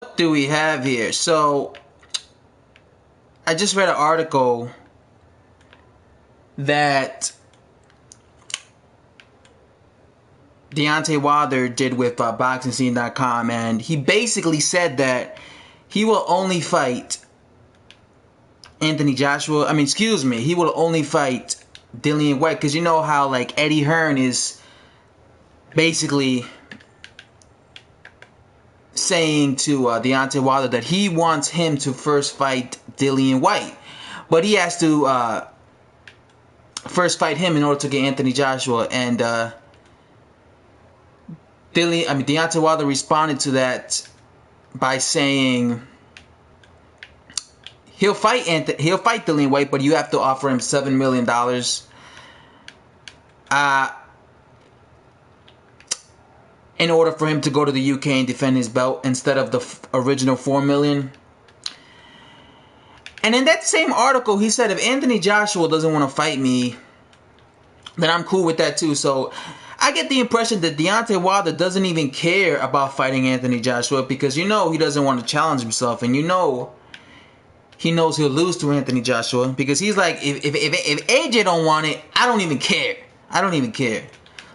What do we have here? So, I just read an article that Deontay Wilder did with BoxingScene.com, and he basically said that he will only fight Anthony Joshua. I mean, excuse me, he will only fight Dillian Whyte, because you know how like Eddie Hearn is basically saying to Deontay Wilder that he wants him to first fight Dillian Whyte, but he has to first fight him in order to get Anthony Joshua. And Deontay Wilder responded to that by saying he'll fight Dillian Whyte, but you have to offer him $7 million. In order for him to go to the UK and defend his belt instead of the original $4 million. And in that same article, he said if Anthony Joshua doesn't want to fight me, then I'm cool with that too. So I get the impression that Deontay Wilder doesn't even care about fighting Anthony Joshua, because you know he doesn't want to challenge himself, and you know he knows he'll lose to Anthony Joshua, because he's like, if AJ don't want it, I don't even care. I don't even care.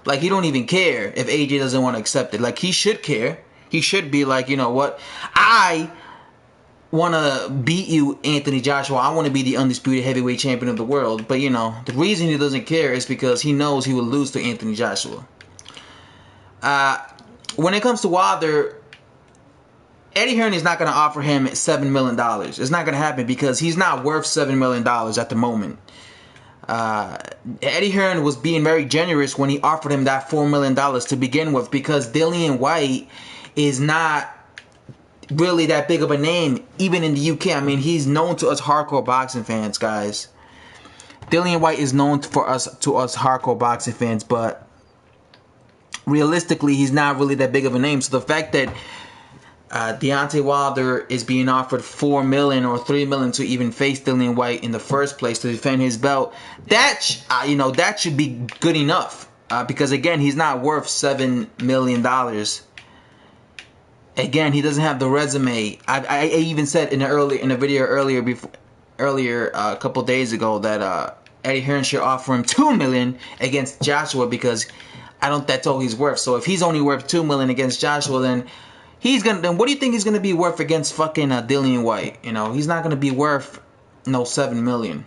Like, he don't even care if AJ doesn't want to accept it. Like, he should care. He should be like, you know what? I want to beat you, Anthony Joshua. I want to be the undisputed heavyweight champion of the world. But, you know, the reason he doesn't care is because he knows he will lose to Anthony Joshua. When it comes to Wilder, Eddie Hearn is not going to offer him $7 million. It's not going to happen, because he's not worth $7 million at the moment. Eddie Hearn was being very generous when he offered him that $4 million to begin with, because Dillian Whyte is not really that big of a name, even in the UK. I mean, he's known to us hardcore boxing fans, guys. Dillian Whyte is known to us hardcore boxing fans, but realistically, he's not really that big of a name. So the fact that Deontay Wilder is being offered $4 million or $3 million to even face Dillian Whyte in the first place to defend his belt, that should be good enough. Because again, he's not worth $7 million. Again, he doesn't have the resume. I even said in a video earlier a couple days ago that Eddie Hearn should offer him $2 million against Joshua, because that's all he's worth. So if he's only worth $2 million against Joshua, then what do you think he's gonna be worth against fucking Dillian Whyte? You know, he's not gonna be worth $7 million.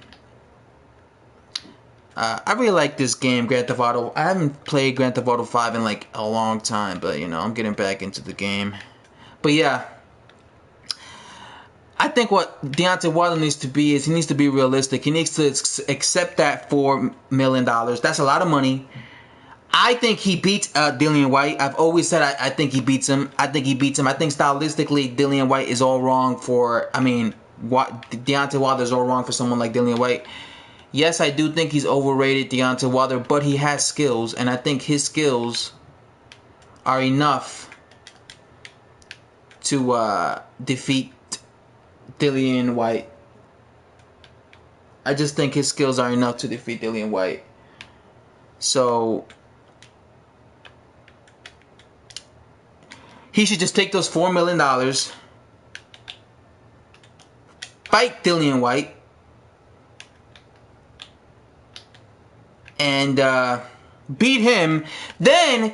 I really like this game, Grand Theft Auto. I haven't played Grand Theft Auto 5 in like a long time, but you know, I'm getting back into the game. But yeah, I think what Deontay Wilder needs to be is he needs to be realistic. He needs to accept that $4 million. That's a lot of money. I think he beats Dillian Whyte. I've always said I think he beats him. I think stylistically, Dillian Whyte is all wrong for... Deontay Wilder is all wrong for someone like Dillian Whyte. Yes, I do think he's overrated, Deontay Wilder, but he has skills, and I think his skills are enough to defeat Dillian Whyte. I just think his skills are enough to defeat Dillian Whyte. So he should just take those $4 million, fight Dillian Whyte, and beat him. Then,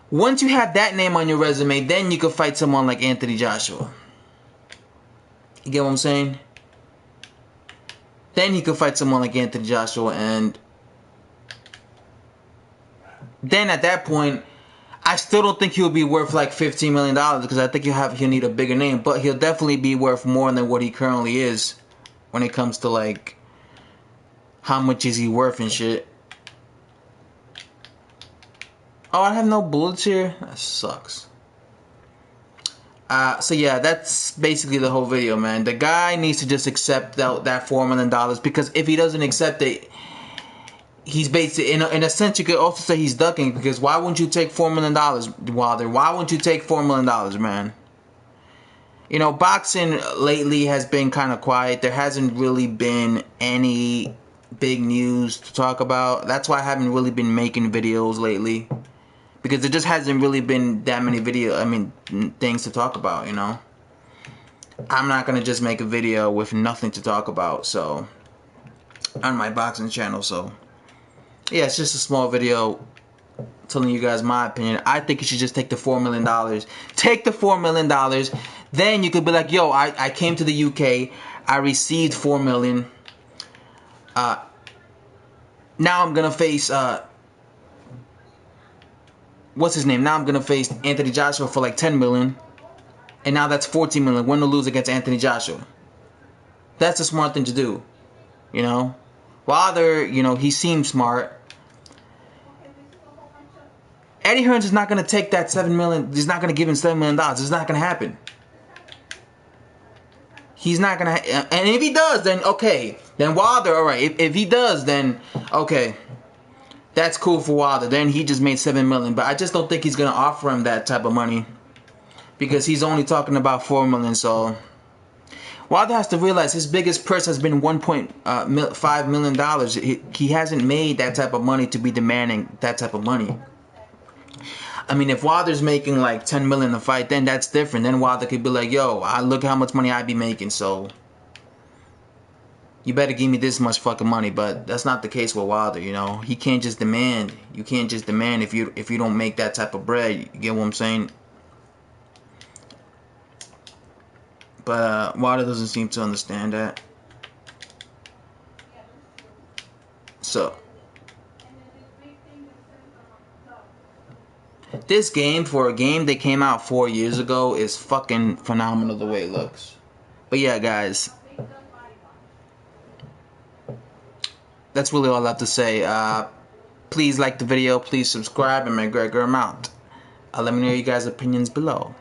once you have that name on your resume, then you can fight someone like Anthony Joshua. You get what I'm saying? Then he could fight someone like Anthony Joshua, and then at that point, I still don't think he'll be worth like $15 million, because I think he'll need a bigger name, but he'll definitely be worth more than what he currently is when it comes to like how much is he worth and shit. Oh, I have no bullets here? That sucks. So yeah, that's basically the whole video, man. The guy needs to just accept that $4 million, because if he doesn't accept it, he's basically, in a sense, you could also say he's ducking, because why wouldn't you take $4 million, Wilder? Why wouldn't you take $4 million, man? You know, boxing lately has been kind of quiet. There hasn't really been any big news to talk about. That's why I haven't really been making videos lately, because there just hasn't really been that many things to talk about, you know? I'm not gonna just make a video with nothing to talk about. So on my boxing channel. So yeah, it's just a small video telling you guys my opinion. I think you should just take the $4 million. Take the $4 million. Then you could be like, yo, I came to the UK. I received $4 million. Now I'm gonna face what's his name? Now I'm gonna face Anthony Joshua for like 10 million. And now that's 14 million. Win or lose against Anthony Joshua. That's a smart thing to do. You know? Wilder, you know, he seems smart. Eddie Hearns is not going to take that $7 million. He's not going to give him $7 million. It's not going to happen. He's not going to. And if he does, then okay. Then Wilder, all right. If he does, then okay. That's cool for Wilder. Then he just made $7 million. But I just don't think he's going to offer him that type of money. Because he's only talking about $4 million. So Wilder has to realize his biggest purse has been $1.5 million. He hasn't made that type of money to be demanding that type of money. I mean, if Wilder's making like 10 million a fight, then that's different. Then Wilder could be like, yo, look how much money I be making, so you better give me this much fucking money. But that's not the case with Wilder, you know. He can't just demand. You can't just demand if you don't make that type of bread. You get what I'm saying? But Wilder doesn't seem to understand that. So this game, for a game that came out 4 years ago, is fucking phenomenal the way it looks. But yeah, guys, that's really all I have to say. Please like the video, please subscribe, and McGregor, I'm out. Let me know your guys' opinions below.